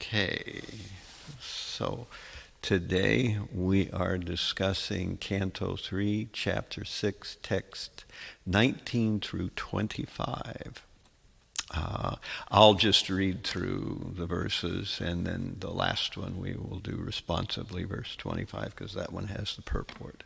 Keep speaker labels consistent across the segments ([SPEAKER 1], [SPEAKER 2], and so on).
[SPEAKER 1] Okay, so today we are discussing Canto 3, Chapter 6, text 19 through 25. I'll just read through the verses, and then the last one we will do responsively, verse 25, because that one has the purport.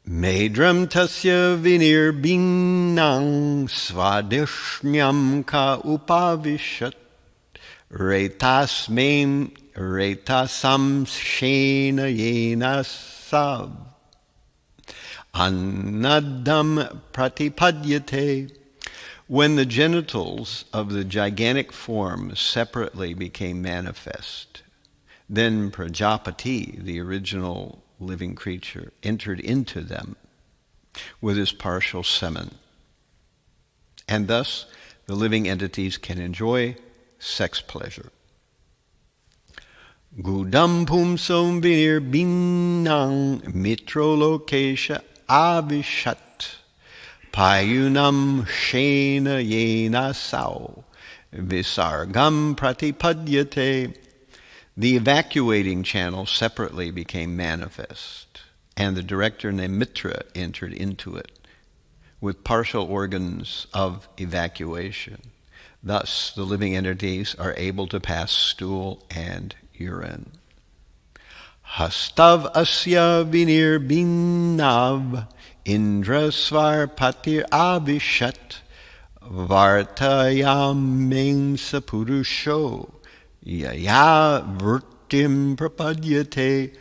[SPEAKER 1] Medram tasya vinirbinang svadishnyam ka upavishat retasmem retasam shena yena sav annadam pratipadyate. When the genitals of the gigantic form separately became manifest, then Prajapati, the original living creature, entered into them with his partial semen. And thus, the living entities can enjoy sex pleasure. Gudam pumsam vinir binang mitrolokesha avishat payunam shena yena sao visargam pratipadyate. The evacuating channel separately became manifest, and the director named Maitreya entered into it with partial organs of evacuation. Thus, the living entities are able to pass stool and urine. Hastav asya vinir binav indra svar patir avishat vartayam mensa purusho yaya vrittim prapadyate.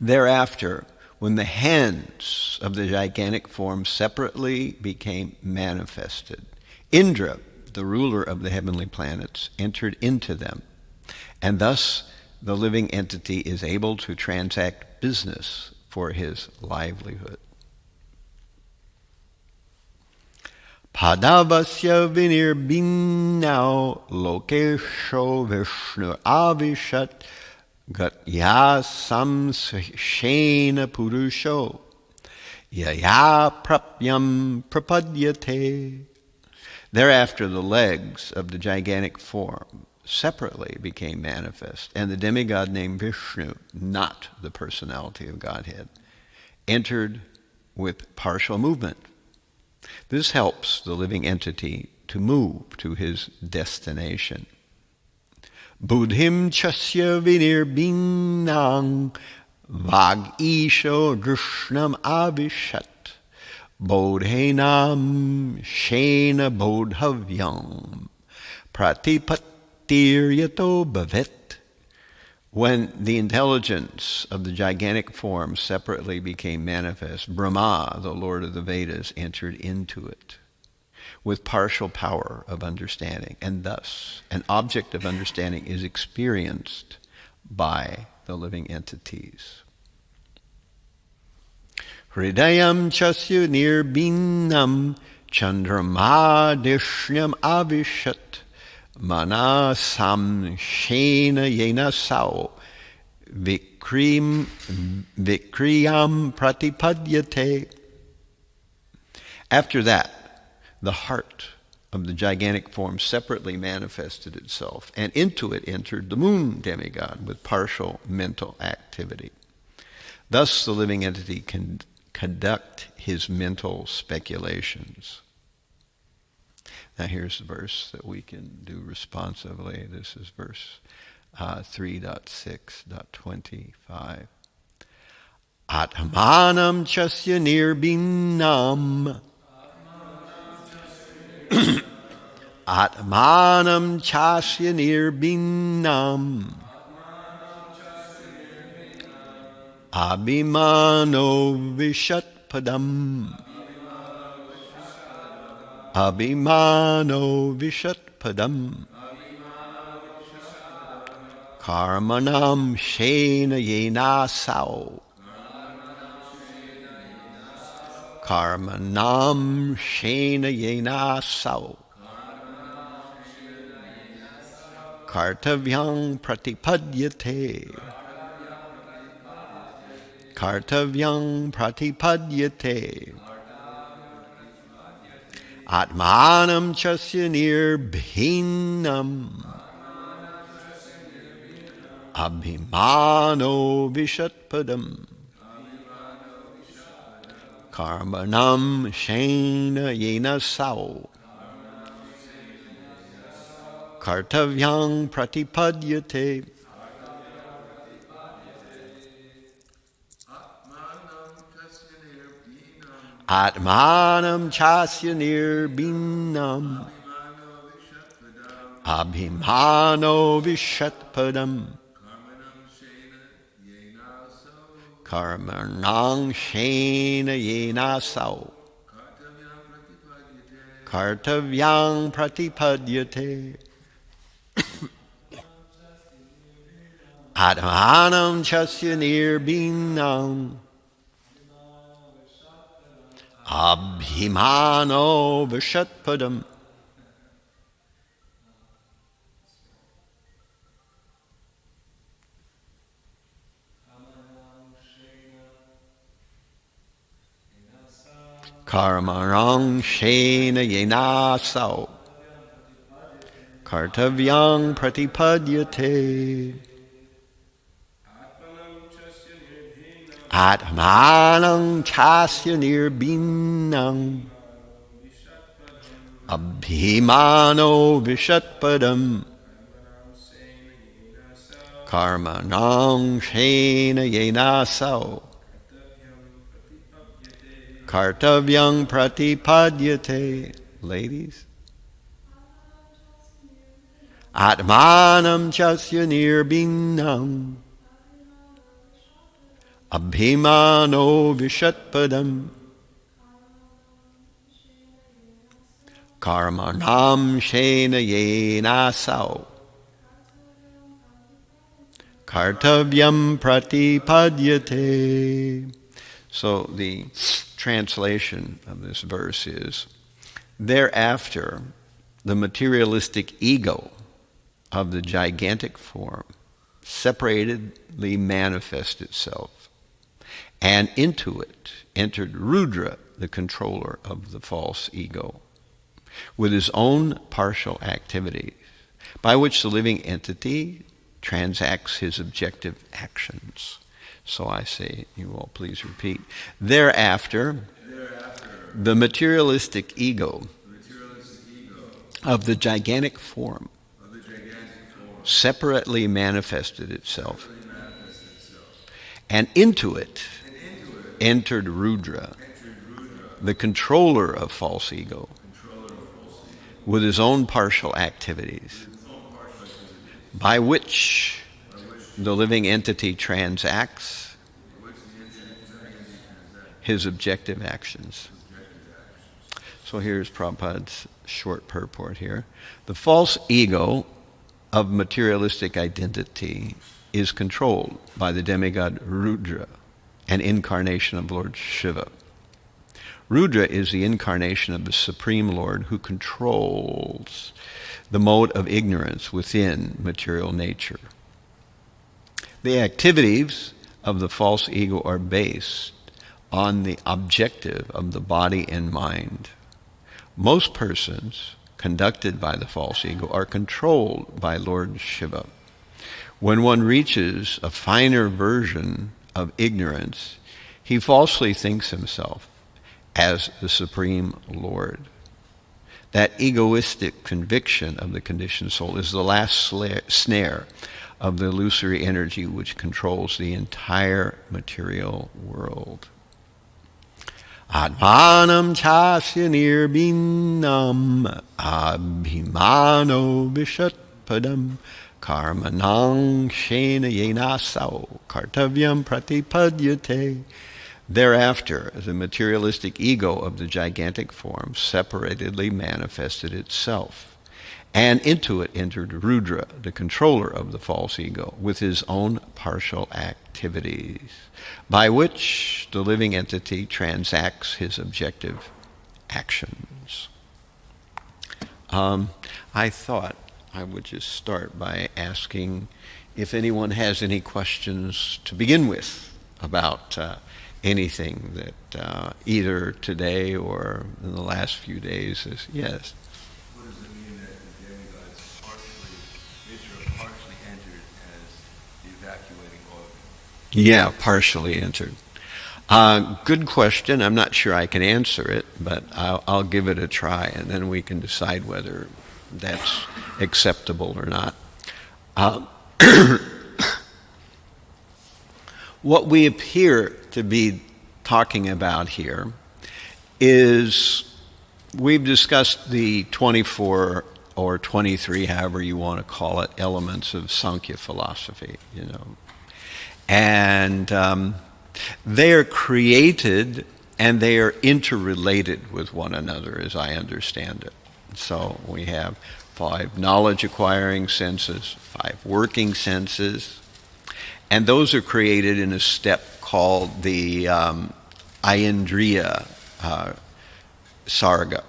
[SPEAKER 1] Thereafter, when the hands of the gigantic form separately became manifested, Indra, the ruler of the heavenly planets, entered into them, and thus the living entity is able to transact business for his livelihood. Padavasya vinirbinau lokesho vishnu avishat gatya samshena purusho yaya prapyam prapadyate. Thereafter the legs of the gigantic form separately became manifest, and the demigod named Vishnu, not the personality of Godhead, entered with partial movement. This helps the living entity to move to his destination. Buddhim chasya vinirbinang vag isho drishnam avishat bodhenam shena bodhavyam pratipatir yato bhavet. When the intelligence of the gigantic form separately became manifest, Brahma, the Lord of the Vedas, entered into it with partial power of understanding, and thus an object of understanding is experienced by the living entities. Hridayam chasya nirbinam chandramadishnyam avishat manasam shena yena sao vikriyam pratipadyate. After that, the heart of the gigantic form separately manifested itself, and into it entered the moon demigod with partial mental activity. Thus the living entity can conduct his mental speculations. Now here's the verse that we can do responsively. This is verse 3.6.25. Atmanam chasya nirbinam Atmanam chasya nirbinam Abhimano vishat padam Abhimano vishat padam Karmanam shena yena sao Karmanam shena yena sao Kartavyam pratipadyate Kartavyam pratipadyate. Atmanam chasya nirbhinam abhimano vishatpadam karmanam shena yena sao kartavyang pratipadyate. Atmanam chasya nirbhinam abhimano vishatpadam karmanam shena yena sao kartavyang pratipadyate. Atmanam chasya nirbhinam abhimano vishatpadam karmarang shena yenasau kartavyang pratipadyate. Atmanam chasya nirbhinam abhimano vishatpadam karmanam shena yenasau kartavyang pratipadyate. Ladies. Atmanam chasya nirbhinam abhimano vishatpadam karmanam shena yenasau kartavyam pratipadyate. So the translation of this verse is, thereafter the materialistic ego of the gigantic form separatedly manifest itself, and into it entered Rudra, the controller of the false ego, with his own partial activities, by which the living entity transacts his objective actions. So I say, you all please repeat. Thereafter, the materialistic ego of the gigantic form separately manifested itself, and into it entered Rudra, the controller of false ego, with his own partial activities, by which the living entity transacts his objective actions. So here's Prabhupada's short purport here. The false ego of materialistic identity is controlled by the demigod Rudra, an incarnation of Lord Shiva. Rudra is the incarnation of the Supreme Lord who controls the mode of ignorance within material nature. The activities of the false ego are based on the objective of the body and mind. Most persons conducted by the false ego are controlled by Lord Shiva. When one reaches a finer version of ignorance, he falsely thinks himself as the Supreme Lord. That egoistic conviction of the conditioned soul is the last snare of the illusory energy which controls the entire material world. Atmanam chasya nirbhinam abhimano vishatpadam karmanam shena yenasau kartavyam pratipadyate. Thereafter, the materialistic ego of the gigantic form separatedly manifested itself, and into it entered Rudra, the controller of the false ego, with his own partial activities, by which the living entity transacts his objective actions. I thought I would just start by asking if anyone has any questions to begin with about anything that either today or in the last few days is, yes.
[SPEAKER 2] What does it mean that the demigods partially entered as the evacuating organ?
[SPEAKER 1] Yeah, partially entered. Good question. I'm not sure I can answer it, but I'll give it a try, and then we can decide whether that's acceptable or not. What we appear to be talking about here is we've discussed the 24 or 23, however you want to call it, elements of Sankhya philosophy, And they are created and they are interrelated with one another, as I understand it. So we have 5 knowledge-acquiring senses, 5 working senses, and those are created in a step called the Indriya Sarga.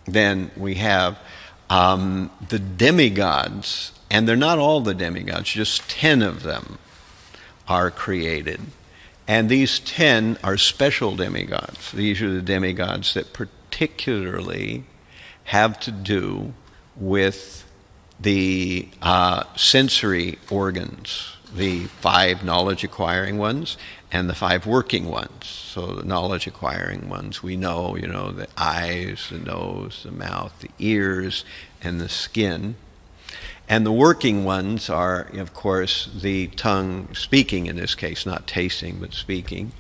[SPEAKER 1] Then we have the demigods, and they're not all the demigods, just 10 of them are created. And these 10 are special demigods. These are the demigods that particularly have to do with the sensory organs, the 5 knowledge-acquiring ones and the 5 working ones. So the knowledge-acquiring ones, we know, the eyes, the nose, the mouth, the ears, and the skin. And the working ones are, of course, the tongue, speaking in this case, not tasting, but speaking,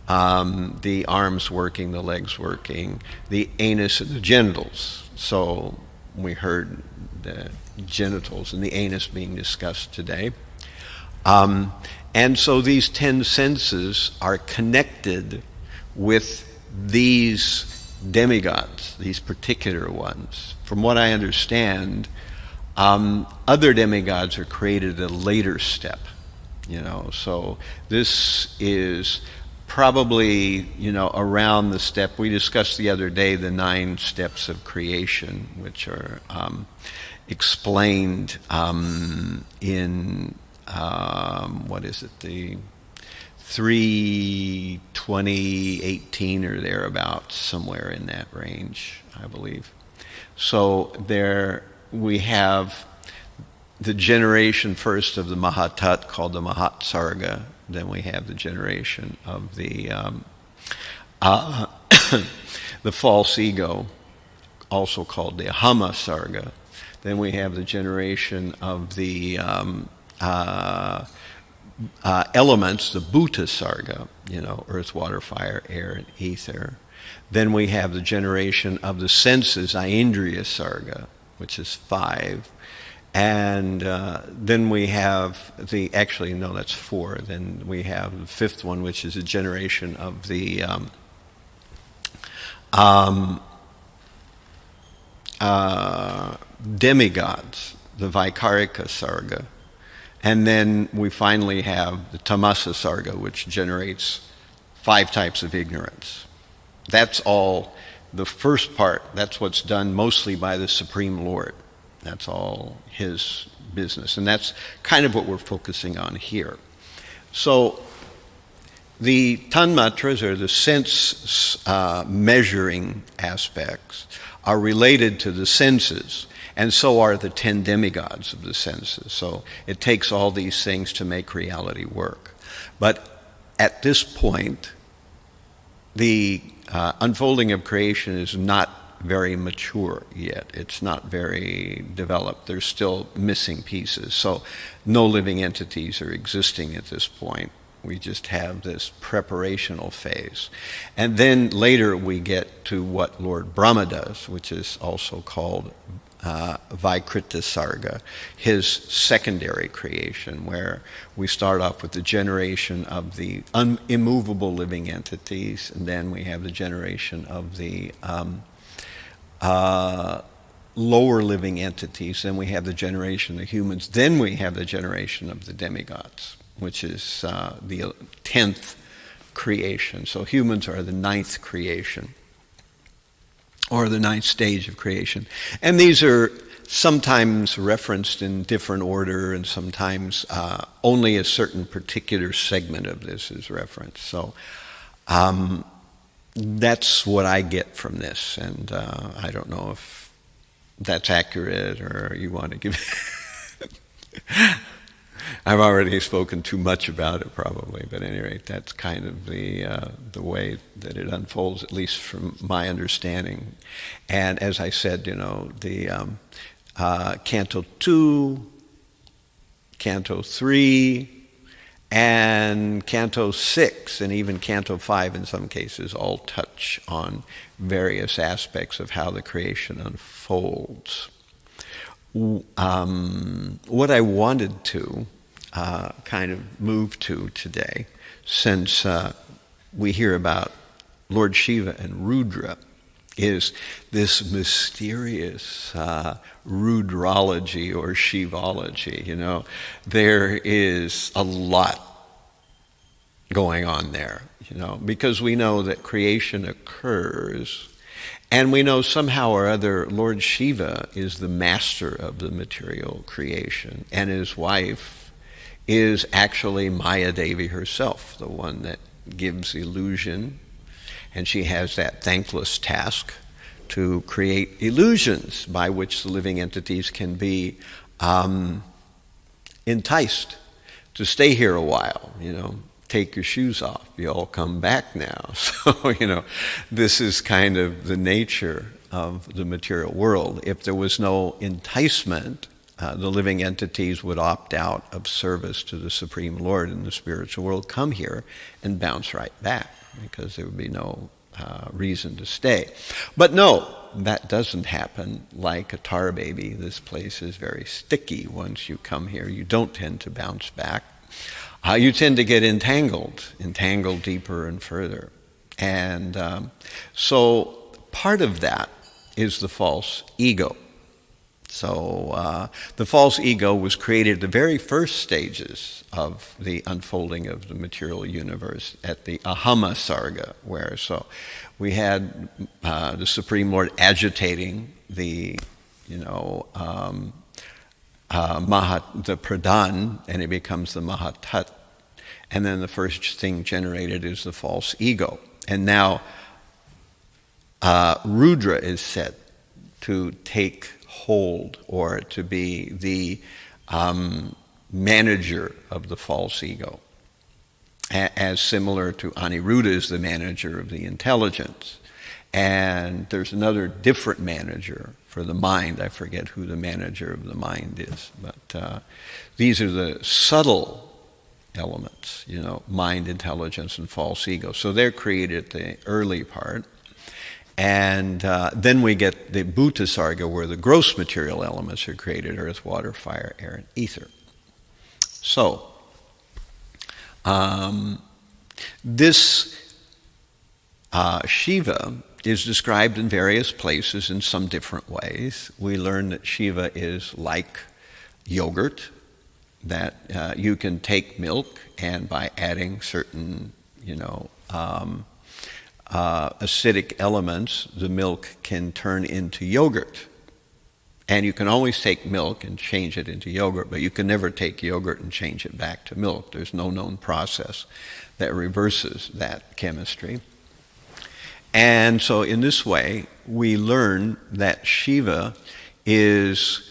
[SPEAKER 1] the arms working, the legs working, the anus and the genitals. So we heard the genitals and the anus being discussed today. And so these 10 senses are connected with these demigods, these particular ones. From what I understand, other demigods are created at a later step, So this is probably, around the step we discussed the other day, the 9 steps of creation, which are explained in the 3:20:18 or thereabouts, somewhere in that range, I believe. So there we have the generation first of the Mahatat, called the Mahatsarga. Then we have the generation of the the false ego, also called the Ahamasarga. Then we have the generation of the elements, the Bhuta Sarga, earth, water, fire, air, and ether. Then we have the generation of the senses, Indriya Sarga, which is 5. And then we have that's 4. Then we have the 5th one, which is a generation of the demigods, the Vaikarika Sarga. And then we finally have the Tamasa Sarga, which generates 5 types of ignorance. That's all the first part. That's what's done mostly by the Supreme Lord. That's all his business. And that's kind of what we're focusing on here. So the tanmatras, or the sense measuring aspects, are related to the senses. And so are the 10 demigods of the senses. So it takes all these things to make reality work. But at this point, the unfolding of creation is not very mature yet. It's not very developed. There's still missing pieces. So no living entities are existing at this point. We just have this preparational phase. And then later we get to what Lord Brahma does, which is also called Vaikrita Sarga, his secondary creation, where we start off with the generation of the immovable living entities, and then we have the generation of the lower living entities, then we have the generation of humans, then we have the generation of the demigods, which is the 10th creation. So humans are the 9th creation, or the 9th stage of creation. And these are sometimes referenced in different order, and sometimes only a certain particular segment of this is referenced. So That's what I get from this, and I don't know if that's accurate or you want to give. I've already spoken too much about it, probably, but at any rate, that's kind of the way that it unfolds, at least from my understanding. And as I said, the Canto 2, Canto 3, and Canto 6, and even Canto 5 in some cases, all touch on various aspects of how the creation unfolds. What I wanted to kind of move to today, since we hear about Lord Shiva and Rudra, is this mysterious Rudrology or Shivology. There is a lot going on there, because we know that creation occurs, and we know somehow or other Lord Shiva is the master of the material creation, and his wife is actually Maya Devi herself, the one that gives illusion. And she has that thankless task to create illusions by which the living entities can be enticed to stay here a while. Take your shoes off. You all come back now. So, this is kind of the nature of the material world. If there was no enticement, the living entities would opt out of service to the Supreme Lord in the spiritual world, come here and bounce right back, because there would be no reason to stay. But no, that doesn't happen. Like a tar baby, this place is very sticky. Once you come here, you don't tend to bounce back. You tend to get entangled deeper and further. And so part of that is the false ego. So the false ego was created at the very first stages of the unfolding of the material universe at the Ahama Sarga, where we had the Supreme Lord agitating the the Pradhan, and it becomes the Mahatat. And then the first thing generated is the false ego. And now Rudra is said to take hold, or to be the manager of the false ego, as similar to Aniruddha is the manager of the intelligence. And there's another different manager for the mind. I forget who the manager of the mind is, but these are the subtle elements, mind, intelligence, and false ego. So they're created at the early part. And then we get the Bhuta Sarga, where the gross material elements are created: earth, water, fire, air, and ether. So, this Shiva is described in various places in some different ways. We learn that Shiva is like yogurt, that you can take milk, and by adding certain, acidic elements, the milk can turn into yogurt. And you can always take milk and change it into yogurt, but you can never take yogurt and change it back to milk. There's no known process that reverses that chemistry. And so in this way, we learn that Shiva is,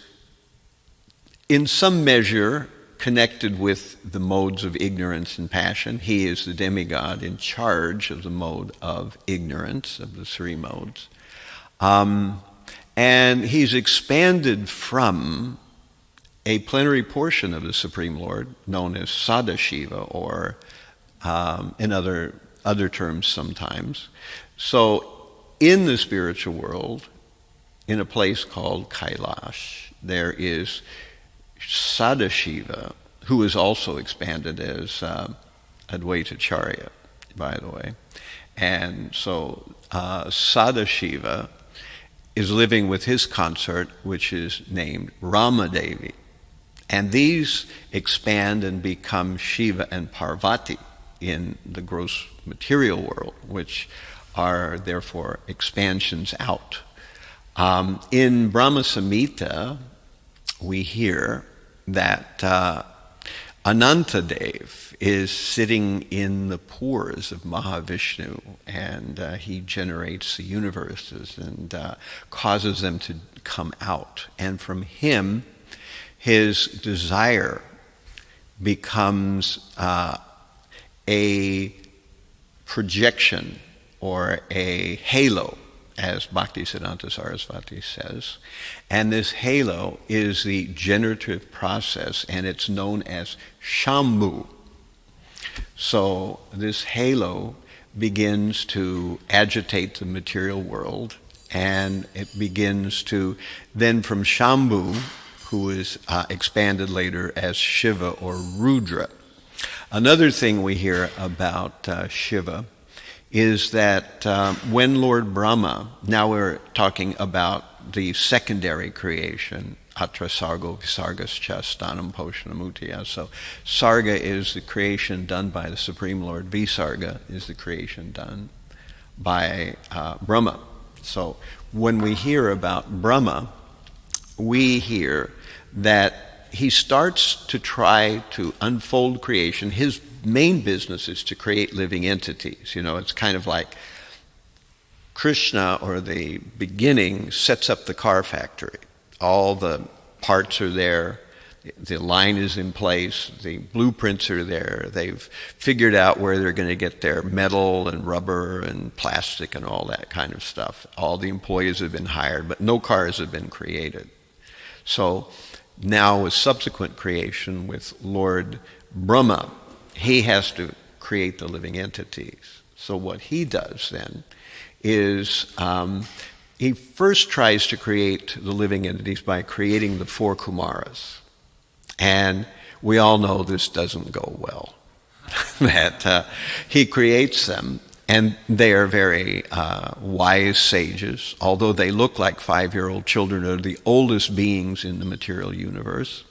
[SPEAKER 1] in some measure, connected with the modes of ignorance and passion. He is the demigod in charge of the mode of ignorance, of the three modes. And he's expanded from a plenary portion of the Supreme Lord, known as Sadasiva, or in other terms sometimes. So in the spiritual world, in a place called Kailash, there is Sadashiva, who is also expanded as Advaitacharya, by the way. And so Sadashiva is living with his consort, which is named Ramadevi. And these expand and become Shiva and Parvati in the gross material world, which are therefore expansions out. In Brahma Samhita, we hear that Anantadev is sitting in the pores of Mahavishnu, and he generates the universes and causes them to come out. And from him, his desire becomes a projection or a halo, as Bhaktisiddhanta Sarasvati says. And this halo is the generative process, and it's known as Shambu. So this halo begins to agitate the material world, and it begins to, then from Shambu, who is expanded later as Shiva or Rudra. Another thing we hear about Shiva is that when Lord Brahma, now we're talking about the secondary creation, atra sargo visargascha stanam poshanam utya. So sarga is the creation done by the Supreme Lord, visarga is the creation done by Brahma. So when we hear about Brahma, we hear that he starts to try to unfold creation. His main business is to create living entities. You know, it's kind of like Krishna, or the beginning, sets up the car factory. All the parts are there, the line is in place, the blueprints are there, they've figured out where they're going to get their metal and rubber and plastic and all that kind of stuff. All the employees have been hired, but no cars have been created. So now with subsequent creation with Lord Brahma, he has to create the living entities. So what he does then is he first tries to create the living entities by creating the 4 Kumaras. And we all know this doesn't go well. That he creates them, and they are very wise sages. Although they look like 5-year-old children, are the oldest beings in the material universe,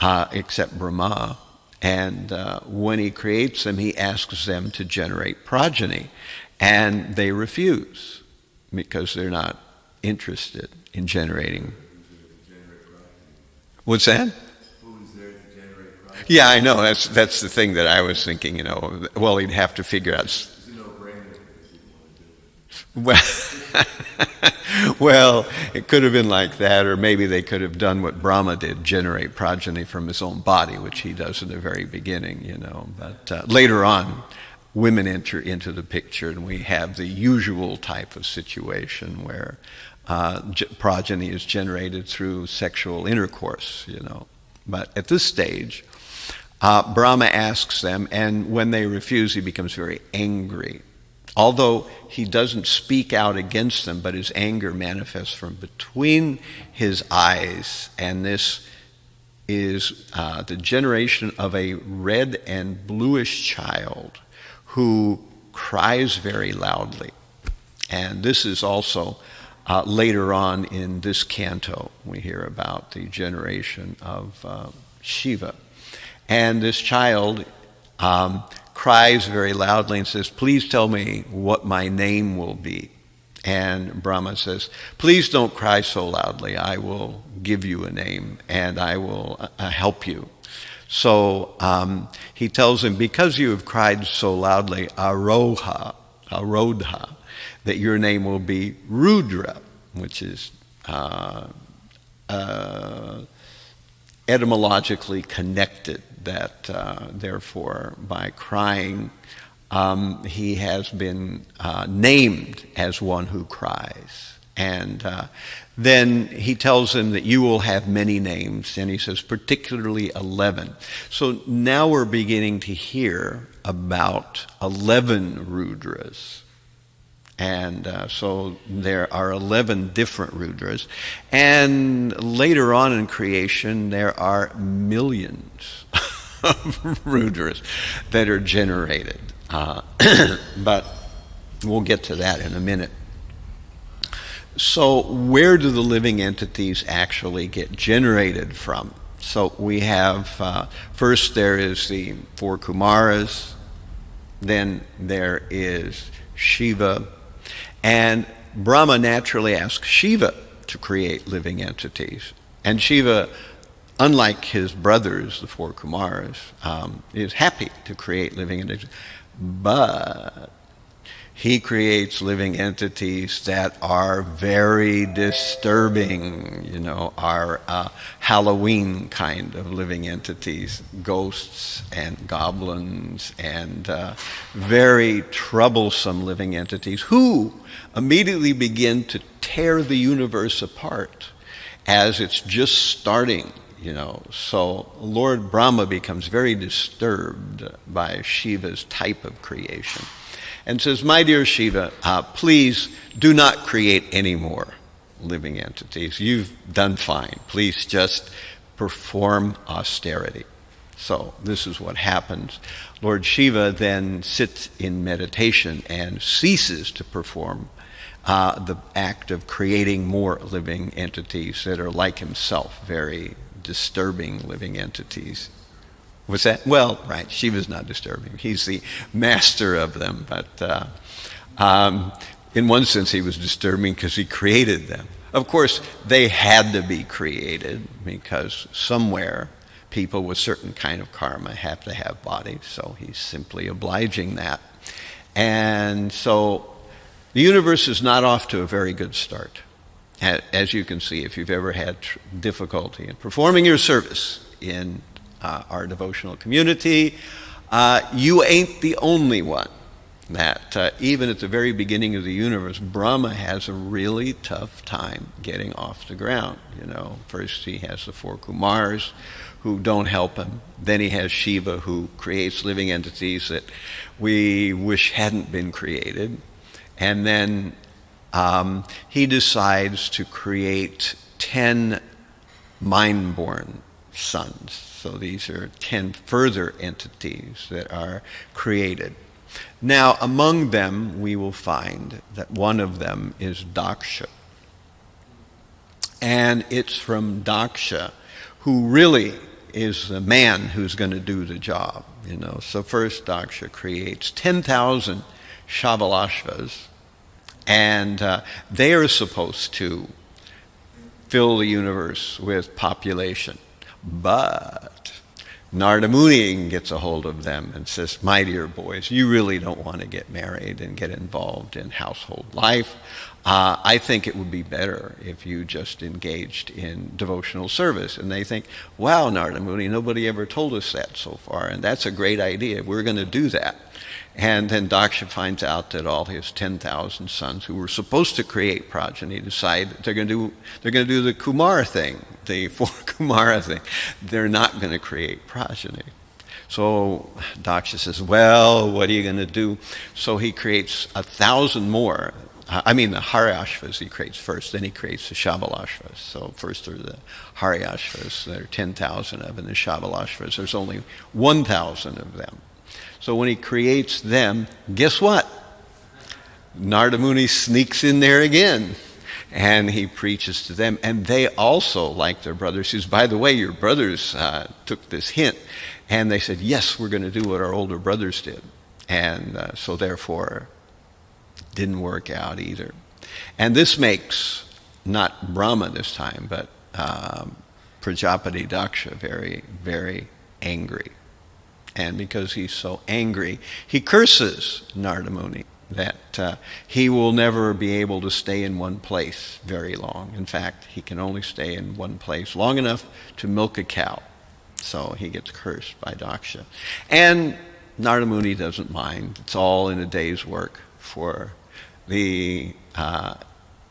[SPEAKER 1] except Brahma. And when he creates them, he asks them to generate progeny. And they refuse, because they're not interested in generating. What's that?
[SPEAKER 2] Who's there to generate progeny?
[SPEAKER 1] Yeah, I know. That's the thing that I was thinking, you know. Well, he'd have to figure out.
[SPEAKER 2] It's a no-brainer because he want to do it.
[SPEAKER 1] Well, it could have been like that, or maybe they could have done what Brahma did, generate progeny from his own body, which he does in the very beginning, you know. But later on, women enter into the picture, and we have the usual type of situation where progeny is generated through sexual intercourse, you know. But at this stage, Brahma asks them, and when they refuse, he becomes very angry. Although he doesn't speak out against them, but his anger manifests from between his eyes, and this is the generation of a red and bluish child who cries very loudly. And this is also later on in this canto, we hear about the generation of Shiva. And this child cries very loudly and says, "Please tell me what my name will be." And Brahma says, "Please don't cry so loudly. I will give you a name, and I will help you." So he tells him, because you have cried so loudly, Arodha, that your name will be Rudra, which is etymologically connected, that therefore by crying he has been named as one who cries. And then he tells him that you will have many names, and he says particularly 11. So now we're beginning to hear about 11 Rudras. And so there are 11 different Rudras. And later on in creation, there are millions of Rudras that are generated. But we'll get to that in a minute. So where do the living entities actually get generated from? So we have, first there is the 4 Kumaras, then there is Shiva, and Brahma naturally asks Shiva to create living entities. And Shiva unlike his brothers, the four Kumars, is happy to create living entities. But he creates living entities that are very disturbing, are Halloween kind of living entities, ghosts and goblins and very troublesome living entities who immediately begin to tear the universe apart as it's just starting. So Lord Brahma becomes very disturbed by Shiva's type of creation and says, my dear Shiva, please do not create any more living entities. You've done fine. Please just perform austerity. So this is what happens. Lord Shiva then sits in meditation and ceases to perform the act of creating more living entities that are like himself, very disturbing living entities. What's that? Well, right, Shiva's not disturbing. He's the master of them. But in one sense, he was disturbing because he created them. Of course, they had to be created because somewhere people with certain kind of karma have to have bodies. So he's simply obliging that. And so the universe is not off to a very good start. As you can see, if you've ever had difficulty in performing your service in our devotional community, you ain't the only one. That even at the very beginning of the universe, Brahma has a really tough time getting off the ground. First he has the four Kumars who don't help him. Then he has Shiva who creates living entities that we wish hadn't been created. And then he decides to create 10 mind-born sons. So these are 10 further entities that are created. Now, among them, we will find that one of them is Daksha. And it's from Daksha, who really is the man who's going to do the job. So first Daksha creates 10,000 Shabalashvas, and they are supposed to fill the universe with population. But Narada Muni gets a hold of them and says, my dear boys, you really don't want to get married and get involved in household life. I think it would be better if you just engaged in devotional service. And they think, wow, Narada Muni, nobody ever told us that so far, and that's a great idea. We're going to do that. And then Daksha finds out that all his 10,000 sons who were supposed to create progeny decide that they're going to do the Kumar thing, the four Kumara thing. They're not going to create progeny. So Daksha says, well, what are you going to do? So he creates 1,000 more. The Haryashvas he creates first, then he creates the Shabalashvas. So first are the Haryashvas, there are 10,000 of them, and the Shabalashvas, there's only 1,000 of them. So when he creates them, guess what? Narada Muni sneaks in there again, and he preaches to them. And they also, like their brothers, says, by the way, your brothers took this hint, and they said, yes, we're going to do what our older brothers did. And so therefore, didn't work out either. And this makes, not Brahma this time, but Prajapati Daksha very, very angry. And because he's so angry, he curses Narada Muni that he will never be able to stay in one place very long. In fact, he can only stay in one place long enough to milk a cow. So he gets cursed by Daksha. And Narada Muni doesn't mind. It's all in a day's work for the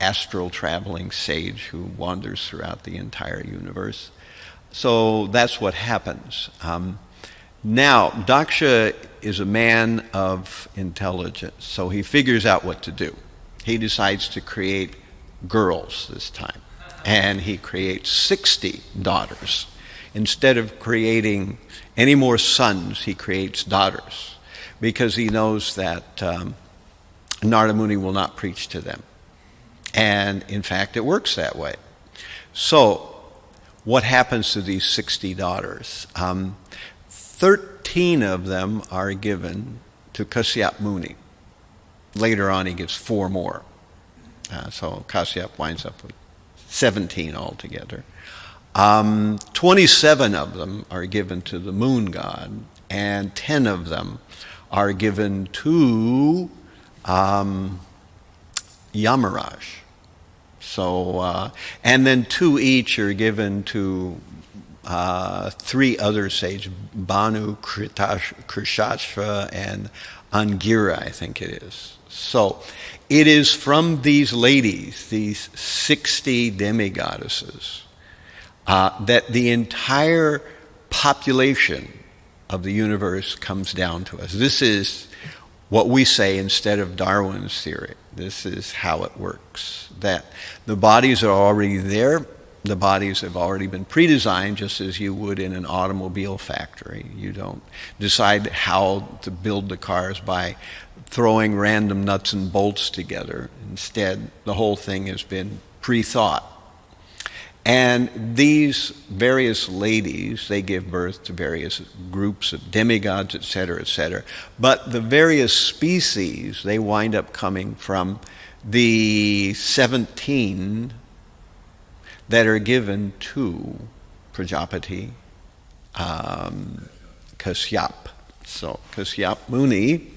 [SPEAKER 1] astral traveling sage who wanders throughout the entire universe. So that's what happens. Now, Daksha is a man of intelligence, so he figures out what to do. He decides to create girls this time, and he creates 60 daughters. Instead of creating any more sons, he creates daughters, because he knows that Narada Muni will not preach to them. And in fact, it works that way. So, what happens to these 60 daughters? 13 of them are given to Kasyap Muni. Later on, he gives 4 more. So Kasyap winds up with 17 altogether. 27 of them are given to the moon god, and 10 of them are given to Yamaraj. So, and then 2 each are given to 3 other sages, Banu, Krishashva, and Angira, I think it is. So it is from these ladies, these 60 demigoddesses, that the entire population of the universe comes down to us. This is what we say instead of Darwin's theory. This is how it works, that the bodies are already there. The bodies have already been pre-designed, just as you would in an automobile factory. You don't decide how to build the cars by throwing random nuts and bolts together. Instead, the whole thing has been pre-thought. And these various ladies, they give birth to various groups of demigods, etc., etc. But the various species, they wind up coming from the 17 that are given to Prajapati Kashyap. So Kashyap Muni,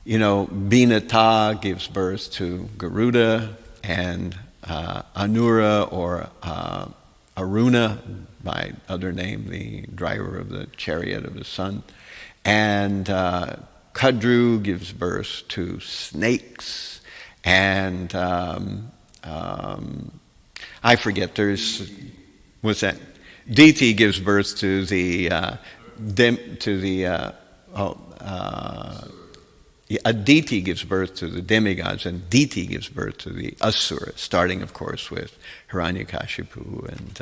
[SPEAKER 1] Binata gives birth to Garuda, and Anura or Aruna, by other name, the driver of the chariot of the sun. And Kadru gives birth to snakes. And I forget, what's that? Diti gives birth to Aditi gives birth to the demigods, and Diti gives birth to the Asura, starting, of course, with Hiranyakashipu and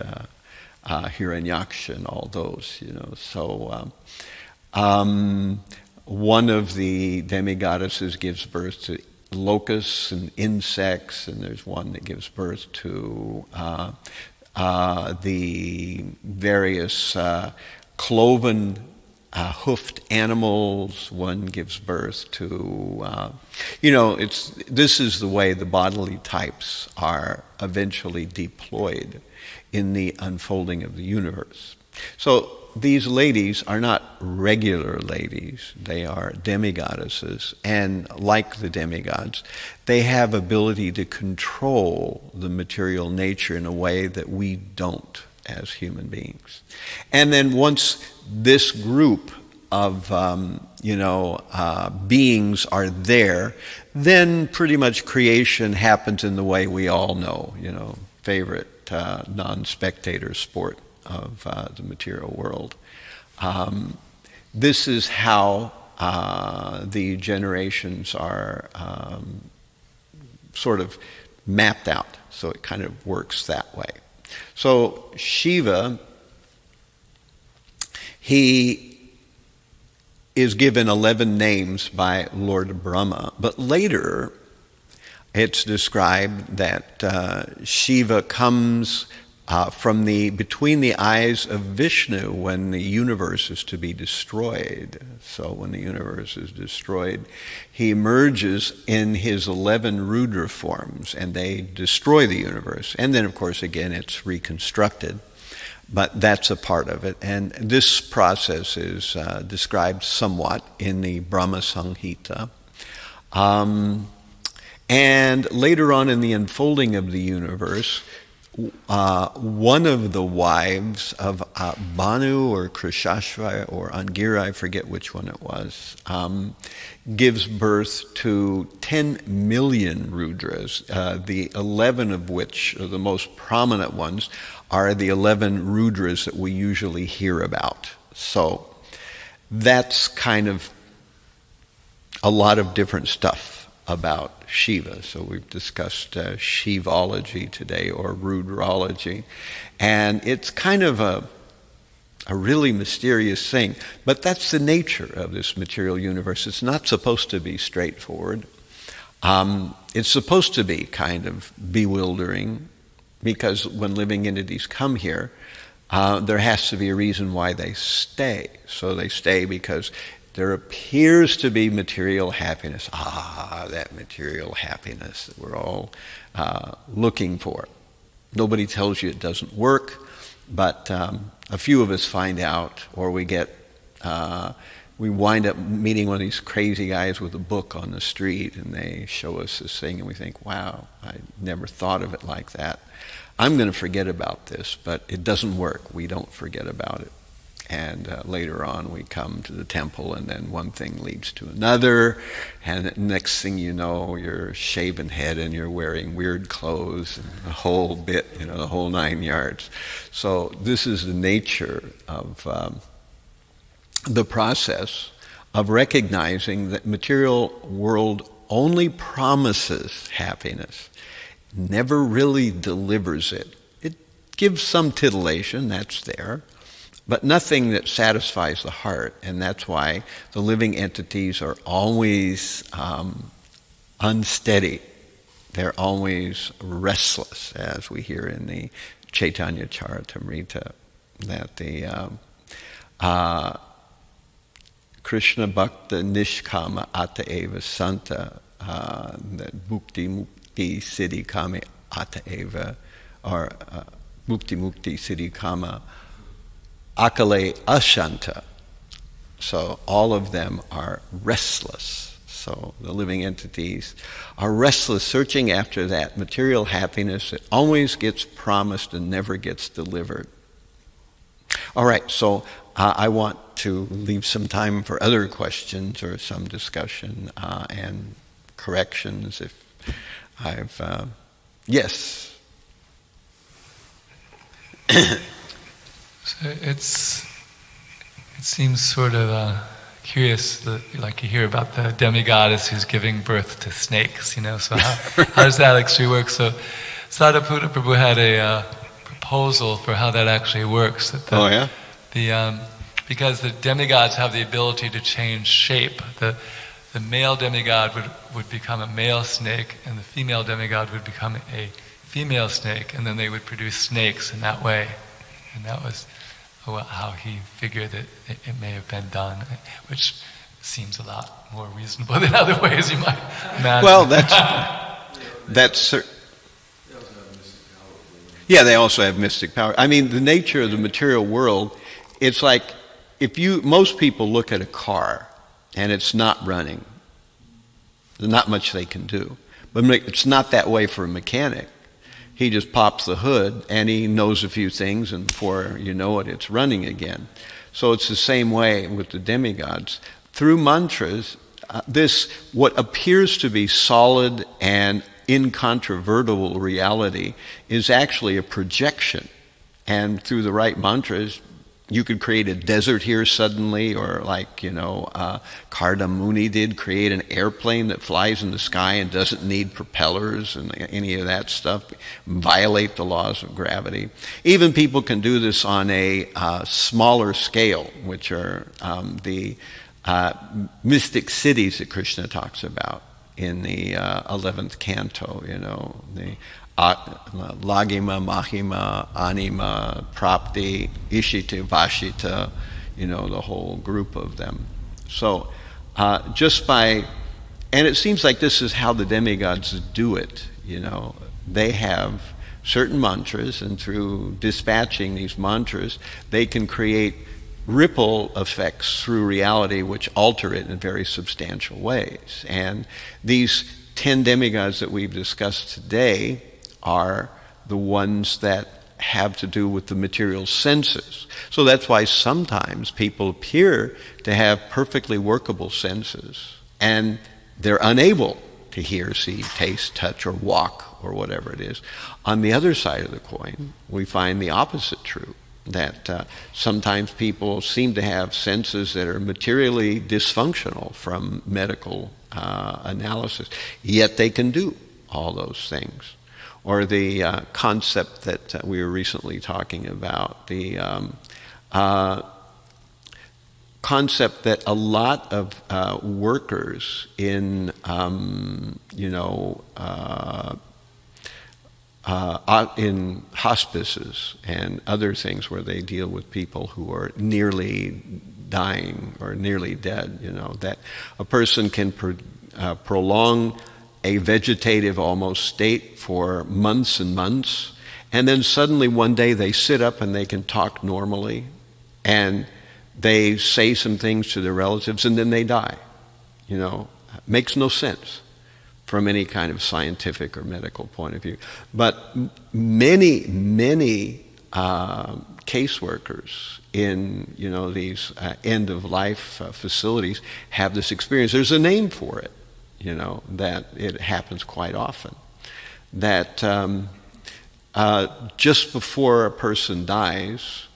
[SPEAKER 1] Hiranyaksha and all those, So one of the demigoddesses gives birth to locusts and insects, and there's one that gives birth to the various cloven hoofed animals. One gives birth to, this is the way the bodily types are eventually deployed in the unfolding of the universe. So these ladies are not regular ladies, they are demigoddesses, and like the demigods, they have ability to control the material nature in a way that we don't as human beings. And then once this group of beings are there, then pretty much creation happens in the way we all know, favorite non-spectator sport of the material world. This is how the generations are sort of mapped out, so it kind of works that way. So Shiva, he is given 11 names by Lord Brahma, but later it's described that Shiva comes from between the eyes of Vishnu when the universe is to be destroyed. So when the universe is destroyed, he emerges in his 11 Rudra forms, and they destroy the universe. And then, of course, again, it's reconstructed. But that's a part of it. And this process is described somewhat in the Brahma Samhita. And later on in the unfolding of the universe, one of the wives of Banu or Krishashva or Angira, I forget which one it was, gives birth to 10 million Rudras, the 11 of which are the most prominent ones, are the 11 Rudras that we usually hear about. So that's kind of a lot of different stuff about Shiva. So we've discussed Shivology today, or Rudrology, and it's kind of a really mysterious thing, but that's the nature of this material universe. It's not supposed to be straightforward. It's supposed to be kind of bewildering, because when living entities come here, there has to be a reason why they stay. So they stay because there appears to be material happiness. That material happiness that we're all looking for. Nobody tells you it doesn't work, but a few of us find out, or we wind up meeting one of these crazy guys with a book on the street, and they show us this thing, and we think, wow, I never thought of it like that. I'm going to forget about this, but it doesn't work. We don't forget about it. And later on, we come to the temple, and then one thing leads to another, and the next thing you know, you're shaven head, and you're wearing weird clothes, and the whole bit, the whole 9 yards. So this is the nature of the process of recognizing that material world only promises happiness, never really delivers it. It gives some titillation, that's there, but nothing that satisfies the heart, and that's why the living entities are always unsteady. They're always restless, as we hear in the Chaitanya Charitamrita, that the Krishna Bhakta Nishkama Ata Eva Santa, that Mukti Siddhi Kama Ata Eva, or Mukti Siddhi Kama Akale Ashanta. So all of them are restless. So the living entities are restless, searching after that material happiness that always gets promised and never gets delivered. All right, so I want to leave some time for other questions or some discussion and corrections if I've... yes?
[SPEAKER 3] So it seems sort of curious that, like, you hear about the demigoddess who's giving birth to snakes, so how does that actually work? So Sadhaputta Prabhu had a proposal for how that actually works. That because the demigods have the ability to change shape. The male demigod would become a male snake, and the female demigod would become a female snake, and then they would produce snakes in that way. And that was how he figured that it may have been done, which seems a lot more reasonable than other ways you might imagine.
[SPEAKER 1] Well, that's yeah, they also have mystic power. I mean, the nature of the material world, it's like most people look at a car and it's not running. There's not much they can do. But it's not that way for a mechanic. He just pops the hood and he knows a few things, and before you know it, it's running again. So it's the same way with the demigods. Through mantras, what appears to be solid and incontrovertible reality is actually a projection. And through the right mantras, you could create a desert here suddenly, or like, Karda Muni did, create an airplane that flies in the sky and doesn't need propellers and any of that stuff, violate the laws of gravity. Even people can do this on a smaller scale, which are the mystic cities that Krishna talks about in the 11th canto, the Lagima, Mahima, Anima, Prapti, Ishita, Vashita, the whole group of them. So and it seems like this is how the demigods do it, They have certain mantras, and through dispatching these mantras, they can create ripple effects through reality which alter it in very substantial ways. And these 10 demigods that we've discussed today are the ones that have to do with the material senses. So that's why sometimes people appear to have perfectly workable senses, and they're unable to hear, see, taste, touch, or walk, or whatever it is. On the other side of the coin, we find the opposite true, that sometimes people seem to have senses that are materially dysfunctional from medical analysis, yet they can do all those things. Or the concept that we were recently talking about, the concept that a lot of workers in, in hospices and other things where they deal with people who are nearly dying or nearly dead, that a person can prolong a vegetative almost state for months and months, And then suddenly one day they sit up and they can talk normally, and they say some things to their relatives, and then they die. Makes no sense from any kind of scientific or medical point of view. But many caseworkers in these end-of-life facilities have this experience. There's a name for it, that it happens quite often. That just before a person dies,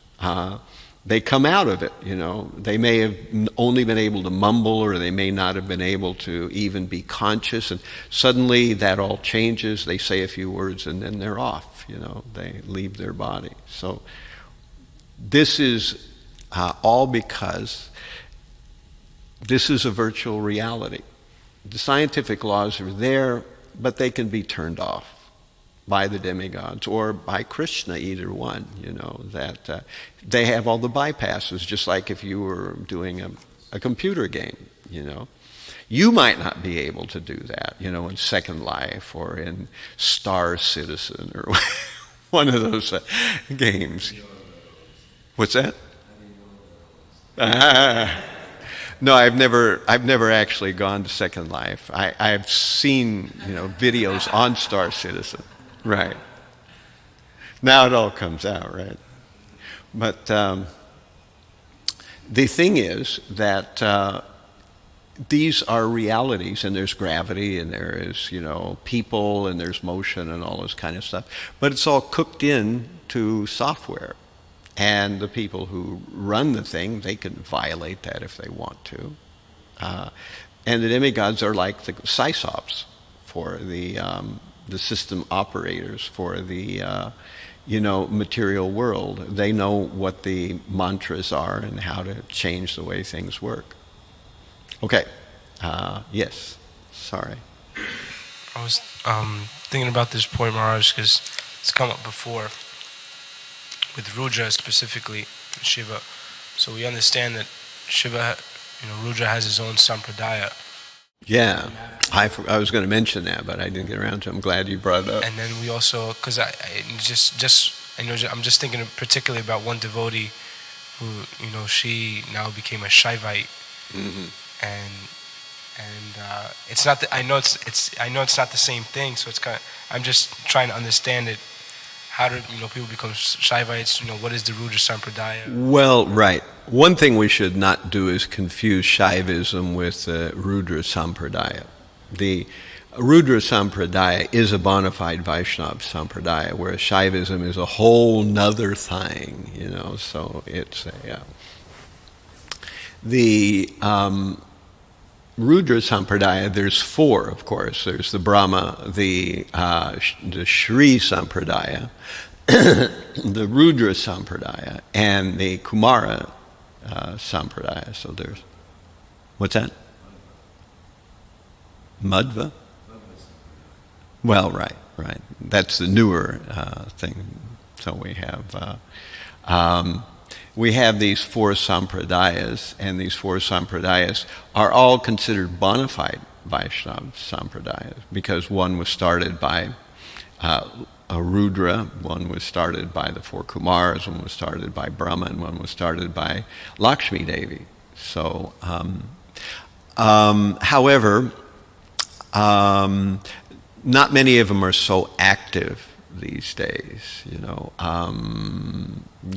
[SPEAKER 1] they come out of it, They may have only been able to mumble, or they may not have been able to even be conscious, and suddenly that all changes. They say a few words and then they're off, They leave their body. So this is all because this is a virtual reality. The scientific laws are there, but they can be turned off by the demigods or by Krishna, either one, that they have all the bypasses, just like if you were doing a computer game, You might not be able to do that, in Second Life or in Star Citizen or one of those games. What's that? No, I've never actually gone to Second Life. I've seen, videos on Star Citizen. Right. Now it all comes out, right? But the thing is that these are realities, and there's gravity, and there is, people, and there's motion, and all this kind of stuff. But it's all cooked in to software. And the people who run the thing, they can violate that if they want to. And the demigods are like the sysops for the system operators for the material world. They know what the mantras are and how to change the way things work. Okay. Yes. Sorry.
[SPEAKER 4] I was thinking about this point, Maharaj, because it's come up before with Rudra specifically, Shiva. So we understand that Shiva, Rudra has his own sampradaya.
[SPEAKER 1] Yeah, I was going to mention that, but I didn't get around to it. I'm glad you brought it up.
[SPEAKER 4] And then we also, because I'm just thinking particularly about one devotee who, she now became a Shaivite, and it's not that I know it's not the same thing. So it's I'm just trying to understand it. How do people become Shaivites? What is the Rudra Sampradaya?
[SPEAKER 1] Well, right. One thing we should not do is confuse Shaivism with Rudra Sampradaya. The Rudra Sampradaya is a bona fide Vaishnava Sampradaya, whereas Shaivism is a whole nother thing, so it's the Rudra Sampradaya, there's four, of course. There's the Brahma, the Shri Sampradaya, the Rudra Sampradaya, and the Kumara Sampradaya. So there's, what's that? Madhva? Well, right. That's the newer thing. So we have these four sampradayas, and these four sampradayas are all considered bona fide Vaishnava sampradayas, because one was started by a Rudra, one was started by the four Kumars, one was started by Brahma, and one was started by Lakshmi Devi. So, however, not many of them are so active these days, you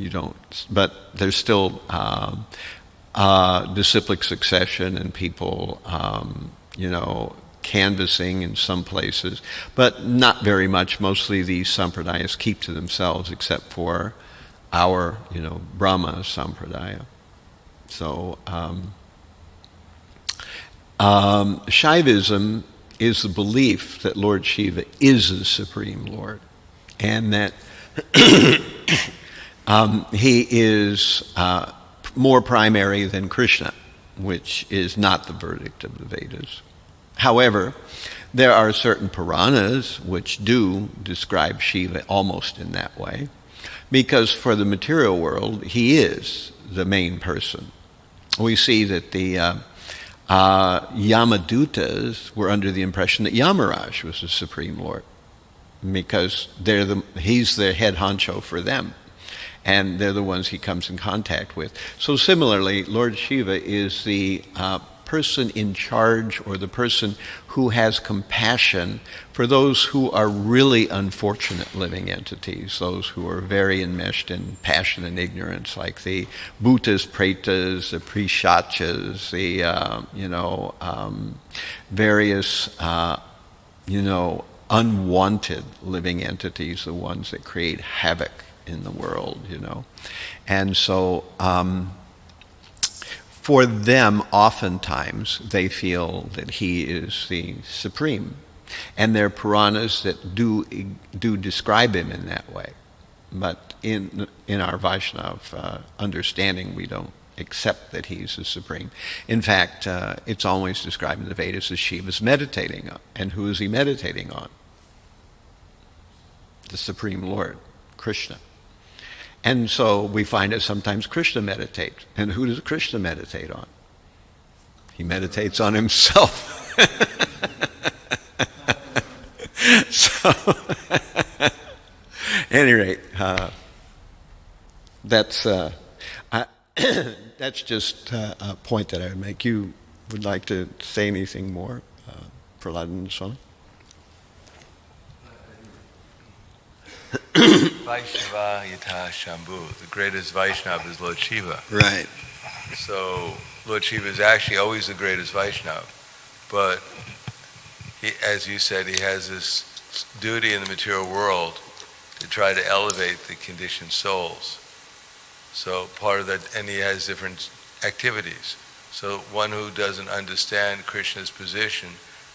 [SPEAKER 1] don't, but there's still disciplic succession and people, canvassing in some places, but not very much. Mostly these sampradayas keep to themselves, except for our, Brahma sampradaya. So, Shaivism is the belief that Lord Shiva is the Supreme Lord, and that he is more primary than Krishna, which is not the verdict of the Vedas. However, there are certain Puranas which do describe Shiva almost in that way, because for the material world, he is the main person. We see that the Yamadutas were under the impression that Yamaraj was the Supreme Lord. because he's the head honcho for them, and they're the ones he comes in contact with. So similarly, Lord Shiva is the person in charge, or the person who has compassion for those who are really unfortunate living entities, those who are very enmeshed in passion and ignorance, like the bhutas, pretas, the prishachas, the various unwanted living entities, the ones that create havoc in the world, And so for them, oftentimes, they feel that he is the supreme. And there are Puranas that do describe him in that way. But in our Vaishnava understanding, we don't accept that he's the supreme. In fact, it's always described in the Vedas as Shiva's meditating on. And who is he meditating on? The Supreme Lord, Krishna. And so we find that sometimes Krishna meditates. And who does Krishna meditate on? He meditates on himself. So, at any rate, that's just a point that I would make. You would like to say anything more, Prahlad Swami?
[SPEAKER 2] Vaishnava Yatha Shambhu. The greatest Vaishnava is Lord Shiva.
[SPEAKER 1] Right.
[SPEAKER 2] So Lord Shiva is actually always the greatest Vaishnava. But he, as you said, he has this duty in the material world to try to elevate the conditioned souls. So part of that, and he has different activities. So one who doesn't understand Krishna's position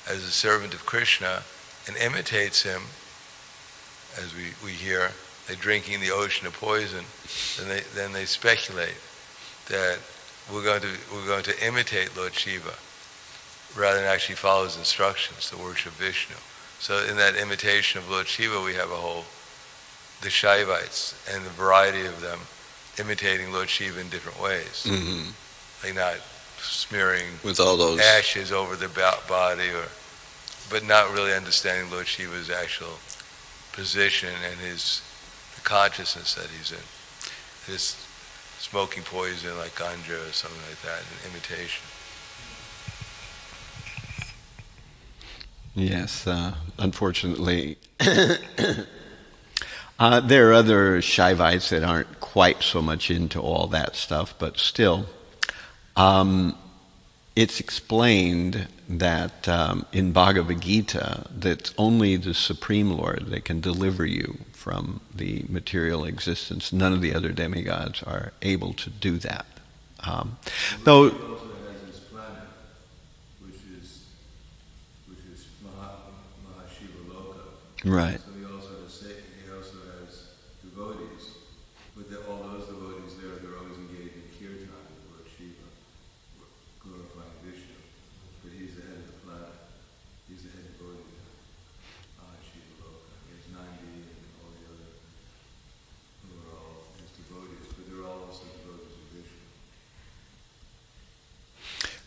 [SPEAKER 2] as a servant of Krishna and imitates him, as we hear, they're drinking the ocean of poison, then they speculate that we're going to imitate Lord Shiva rather than actually follow his instructions to worship Vishnu. So in that imitation of Lord Shiva, we have the Shaivites and the variety of them imitating Lord Shiva in different ways.
[SPEAKER 1] Mm-hmm.
[SPEAKER 2] Like not smearing
[SPEAKER 1] with all those
[SPEAKER 2] ashes over their body, but not really understanding Lord Shiva's actual position and the consciousness that he's in. This smoking poison like ganja or something like that, an imitation.
[SPEAKER 1] Yes, unfortunately. There are other Shaivites that aren't quite so much into all that stuff, but still, it's explained that in Bhagavad Gita that only the Supreme Lord that can deliver you from the material existence. None of the other demigods are able to do that. Though.
[SPEAKER 2] He also has this planet, which is Mahashiva Loka.
[SPEAKER 1] Right.
[SPEAKER 2] So he also has devotees, but all those devotees they're always engaged in kirtan with Lord Shiva, glorifying Vishnu. But he's the head of the planet. He's the head devotee of Mahashiva Loka. He has Nandi and all the other who are all his devotees, but they're all also devotees of Vishnu.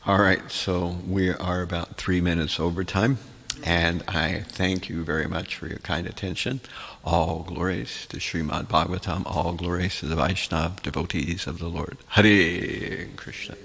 [SPEAKER 1] All right, so we are about 3 minutes over time, and I thank you very much for your kind attention. All glories to Srimad Bhagavatam, all glories to the Vaishnava devotees of the Lord. Hare Krishna.